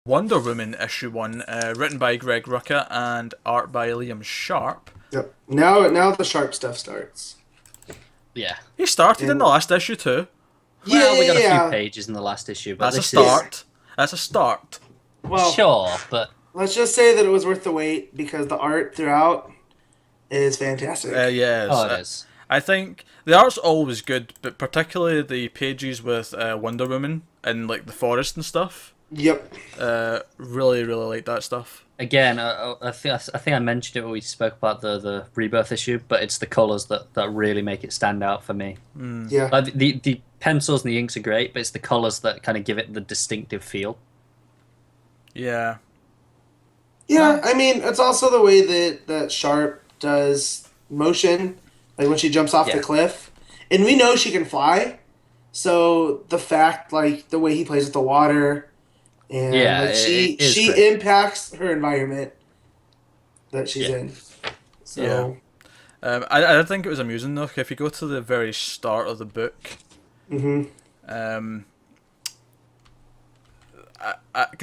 Wonder Woman issue 1, written by Greg Rucka and art by Liam Sharp. Yep. Now the sharp stuff starts. Yeah. He started in the last issue too. Well, we got a few Yeah. pages in the last issue, but That's a this start. That's a start. Well, is sure, but let's just say that it was worth the wait because the art throughout is fantastic. Yes. oh, it is. I think the art's always good, but particularly the pages with Wonder Woman and like the forest and stuff. Yep. Really like that stuff. Again, I think I mentioned it when we spoke about the rebirth issue, but it's the colors that really make it stand out for me. Yeah. Like the pencils and the inks are great, but it's the colors that kind of give it the distinctive feel. Yeah. Yeah, I mean, it's also the way that Sharp does motion, like when she jumps off the cliff. And we know she can fly, so the fact, like, the way he plays with the water, and like, she impacts her environment that she's in. So, I think it was amusing, though, if you go to the very start of the book, because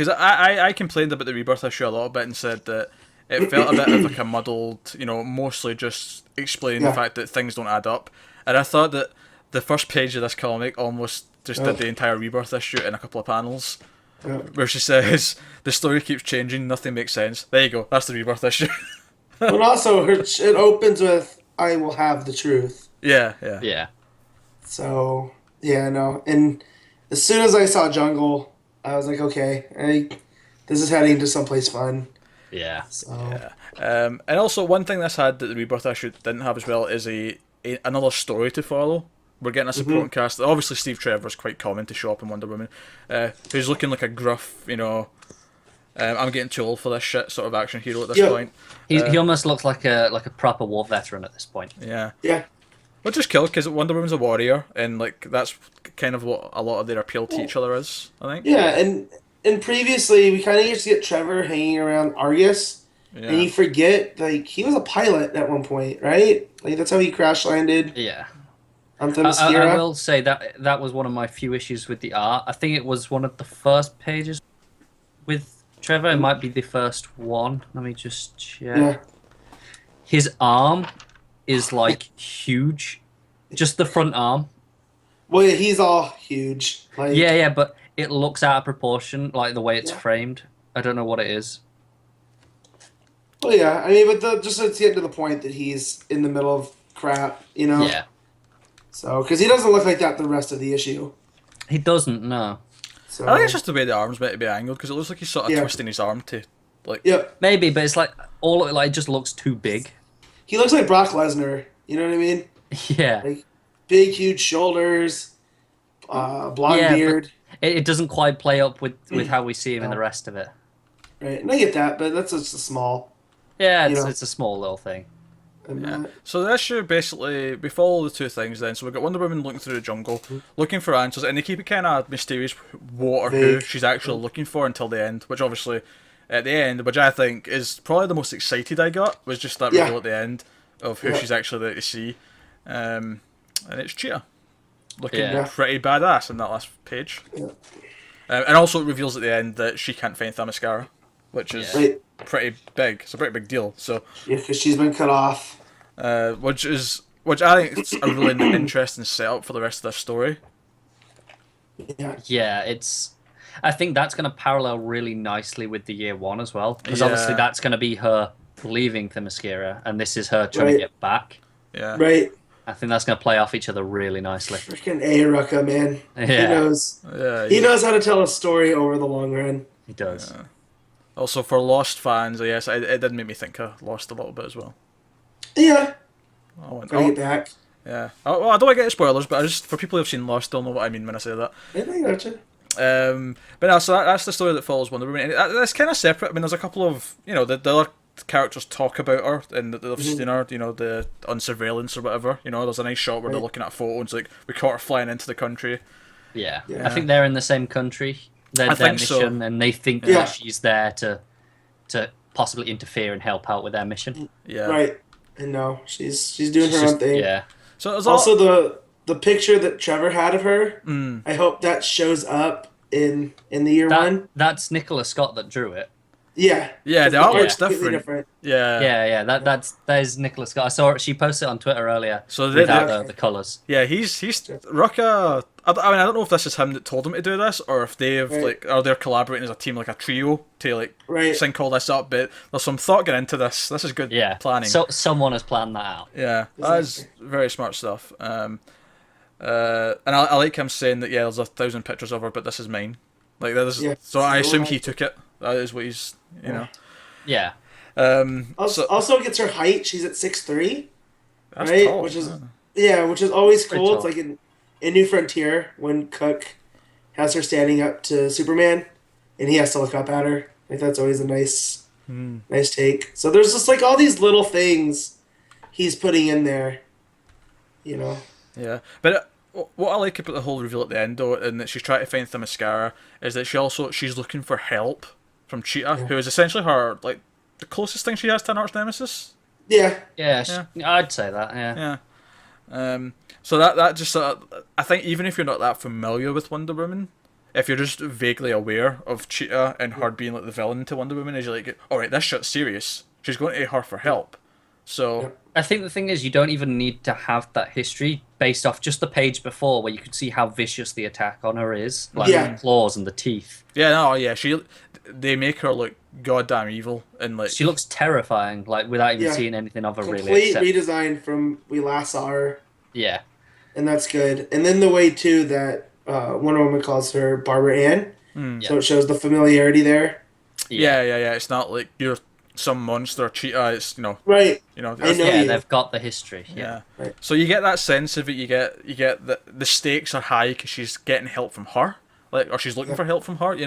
I complained about the Rebirth issue a little bit and said that it felt a bit of like a muddled, mostly just explaining the fact that things don't add up. And I thought that the first page of this comic almost just did the entire Rebirth issue in a couple of panels, where she says, the story keeps changing, nothing makes sense. There you go, that's the Rebirth issue. But also, it opens with, I will have the truth. Yeah. So, yeah, no. And as soon as I saw Jungle, I was like, okay, this is heading to someplace fun. Yeah. So. And also, one thing this had that the Rebirth issue didn't have as well is another story to follow. We're getting a supporting cast. Obviously, Steve Trevor's quite common to show up in Wonder Woman, who's looking like a gruff, I'm getting too old for this shit sort of action hero at this point. He almost looks like a proper war veteran at this point. Yeah. Yeah. Which is cool because Wonder Woman's a warrior, and like that's kind of what a lot of their appeal to each other is, I think. Yeah, and previously we kind of used to get Trevor hanging around Argus, and you forget like he was a pilot at one point, right? Like that's how he crash landed. Yeah. On Themyscira. I will say that was one of my few issues with the art. I think it was one of the first pages with Trevor. It might be the first one. Let me just check. Yeah. His arm is like huge, just the front arm. Well, yeah, he's all huge. Like, Yeah, but it looks out of proportion, like the way it's framed. I don't know what it is. Well, yeah, I mean, but just to get to the point that he's in the middle of crap, Yeah. So, because he doesn't look like that the rest of the issue. He doesn't, no. So, I think it's just the way the arm's meant to be angled because it looks like he's sort of twisting his arm to, like. Yep. Maybe, but it's like all of it like just looks too big. He looks like Brock Lesnar. You know what I mean? Yeah. Like big, huge shoulders, blonde beard. It doesn't quite play up with how we see him in the rest of it. Right, and I get that, but that's just a small. Yeah, it's a small little thing. So the issue basically, we follow the two things then. So we've got Wonder Woman looking through the jungle, looking for answers, and they keep it kind of mysterious what or who she's actually looking for until the end, which obviously, at the end, which I think is probably the most excited I got, was just that reveal at the end of who she's actually there to see. And it's Cheetah. Looking pretty badass in that last page. Yeah. And also it reveals at the end that she can't find Themyscira, which is pretty big. It's a pretty big deal. So yeah, because she's been cut off. Which I think is a really interesting setup for the rest of the story. Yeah. I think that's going to parallel really nicely with the year one as well, because obviously that's going to be her leaving Themyscira, and this is her trying to get back. Yeah. Right. I think that's going to play off each other really nicely. Freaking Rucka, man. Yeah. He knows. Yeah, he knows how to tell a story over the long run. He does. Yeah. Also, for Lost fans, yes, it did make me think of Lost a little bit as well. Yeah. Bring it back. Yeah. Well, I don't want to get spoilers, but for people who've seen Lost, they'll know what I mean when I say that. Yeah, I gotcha. But no, so that's the story that follows Wonder Woman. And that's kind of separate. I mean, there's a couple of, the other characters talk about her and that they've seen her, on surveillance or whatever. There's a nice shot where they're looking at photos, like, we caught her flying into the country. Yeah. I think they're in the same country. Their mission, and they think that she's there to possibly interfere and help out with their mission. Yeah. Right. And no, she's doing her own thing. Yeah. So also the picture that Trevor had of her, I hope that shows up in the year one. That's Nicola Scott that drew it. Yeah. Yeah, the The artwork's art's completely different. Yeah. Yeah. That is Nicola Scott. I saw it. She posted it on Twitter earlier. So without the colors. Yeah, he's Rucka. I mean, I don't know if this is him that told him to do this, or if they've are they collaborating as a team, like a trio, to sync all this up. But there's some thought getting into this. This is good planning. So someone has planned that out. Yeah, that is very smart stuff. And I like him saying that there's 1,000 pictures of her, but this is mine. Like that is, so I assume he took it. That is what he's know. Yeah. Also gets her height. She's at 6'3", that's right? tall, which is always cool. tall. It's like in New Frontier when Cook has her standing up to Superman, and he has to look up at her. Like that's always a nice take. So there's just like all these little things he's putting in there, you know. Yeah, but what I like about the whole reveal at the end, though, and that she's trying to find the mascara, is that she's looking for help from Cheetah, who is essentially her the closest thing she has to an arch nemesis. Yeah. Yeah. I'd say that. Yeah. Yeah. So that just I think even if you're not that familiar with Wonder Woman, if you're just vaguely aware of Cheetah and her being like the villain to Wonder Woman, is you're like, all right, this shit's serious. She's going to her for help. So I think the thing is, you don't even need to have that history based off just the page before, where you could see how vicious the attack on her is, like the claws and the teeth. Yeah, no, yeah, they make her look goddamn evil, and she looks terrifying, like without even seeing anything of her really. Complete redesign from we last saw her. Yeah, and that's good. And then the way too that Wonder Woman calls her Barbara Ann, so it shows the familiarity there. Yeah. It's not like you're some monster Cheetah. It's right. They've got the history. Yeah. Right. So you get that sense of it. You get the stakes are high because she's getting help from her, or she's looking for help from her.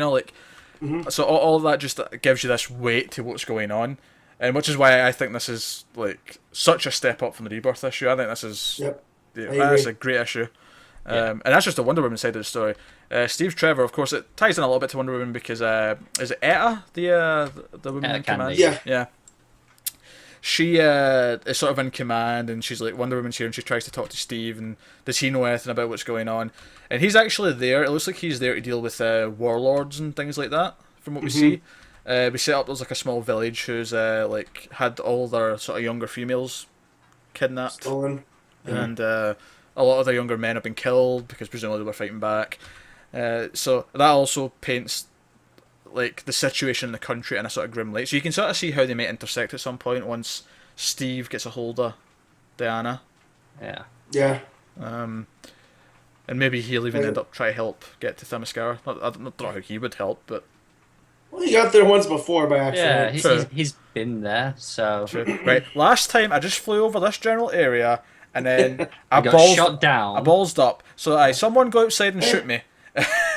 So all of that just gives you this weight to what's going on, and which is why I think this is such a step up from the Rebirth issue. I think this is that's a great issue. And that's just the Wonder Woman side of the story. Steve Trevor, of course, it ties in a little bit to Wonder Woman because is it Etta, the woman in command? Yeah. She is sort of in command, and she's like, Wonder Woman's here, and she tries to talk to Steve, and does he know anything about what's going on? And he's actually there. It looks like he's there to deal with warlords and things like that, from what we see. We set up there's a small village who's had all their sort of younger females kidnapped. Stolen. And a lot of their younger men have been killed because presumably they were fighting back. So that also paints the situation in the country in a sort of grim light. So you can sort of see how they might intersect at some point once Steve gets a hold of Diana. Yeah. Yeah. And maybe he'll even end up trying to help get to Themyscira. I don't know how he would help, but... Well, he got there once before by accident. Yeah, he's been there, so... True. Right, last time I just flew over this general area, and then I got shot down. I ballsed up. So someone go outside and shoot me.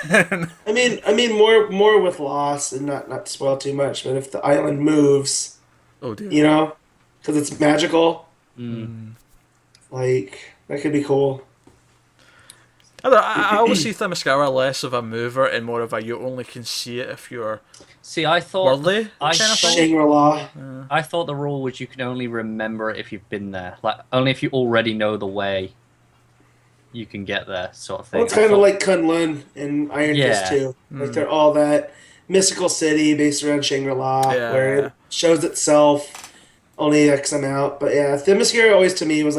I mean, more with loss, and not to spoil too much, but if the island moves, oh dear, because it's magical, that could be cool. I always see Themyscira less of a mover and more of a you only can see it if you're. See, I thought worldly. Shangri-La. I thought the rule was you can only remember it if you've been there, only if you already know the way. You can get there, sort of thing. Well, it's kind of like Kunlun and Iron Fist too. They're all that mystical city based around Shangri-La, where it shows itself only X amount. But yeah, Themyscira always to me was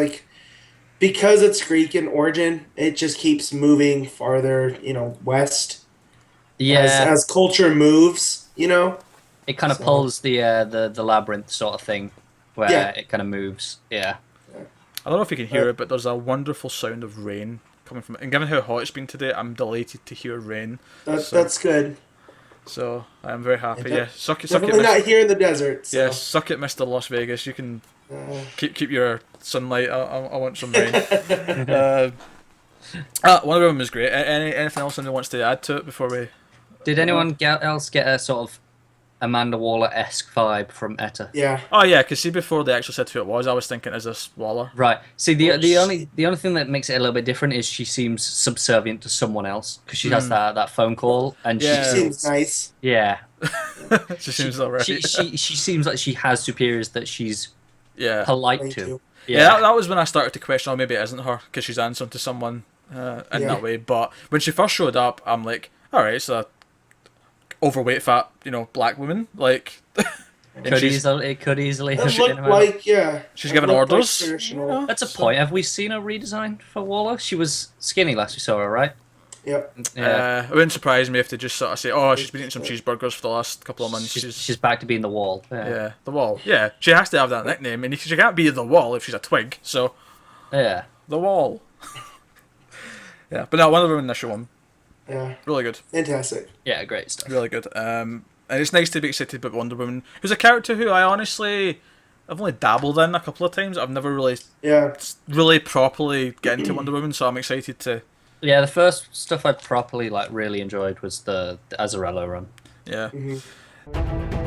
because it's Greek in origin, it just keeps moving farther, west. Yeah. As culture moves, It kind of pulls the labyrinth sort of thing, where it kind of moves. Yeah. I don't know if you can hear it, but there's a wonderful sound of rain coming from it. And given how hot it's been today, I'm delighted to hear rain. That's good. So I'm very happy. Suck it. Definitely not here in the desert. So. Yeah, suck it, Mr. Las Vegas. You can keep your sunlight. I want some rain. One of them was great. Anything else anyone wants to add to it before we? Did anyone else get a sort of Amanda Waller-esque vibe from Etta? Yeah. Oh yeah, because see, before they actually said who it was, I was thinking, is this Waller? Right. See, the only thing that makes it a little bit different is she seems subservient to someone else because she has that phone call and she seems nice. Yeah. she seems alright. She seems like she has superiors that she's polite to. Yeah, that was when I started to question, maybe it isn't her because she's answering to someone in that way. But when she first showed up, I'm like, all right, it's a overweight, fat, black woman. Like, It could easily have It been looked about- like, yeah. she's it giving looked like orders. traditional. That's a point. Have we seen a redesign for Waller? She was skinny last we saw her, right? Yep. Yeah. It wouldn't surprise me if they just sort of say, "Oh, she's been eating some cheeseburgers for the last couple of months." She's back to being the Wall. Yeah, the Wall. Yeah, she has to have that nickname, and she can't be the Wall if she's a twig. So, Yeah. the Wall. Yeah, but no, Wonder Woman initial one, Yeah. really good, Fantastic. Yeah, great stuff. really good. And it's nice to be excited about Wonder Woman, who's a character who I've only dabbled in a couple of times. I've never really properly get into Wonder Woman, so I'm excited to. Yeah, the first stuff I properly really enjoyed was the Azarello run. Yeah. Mm-hmm.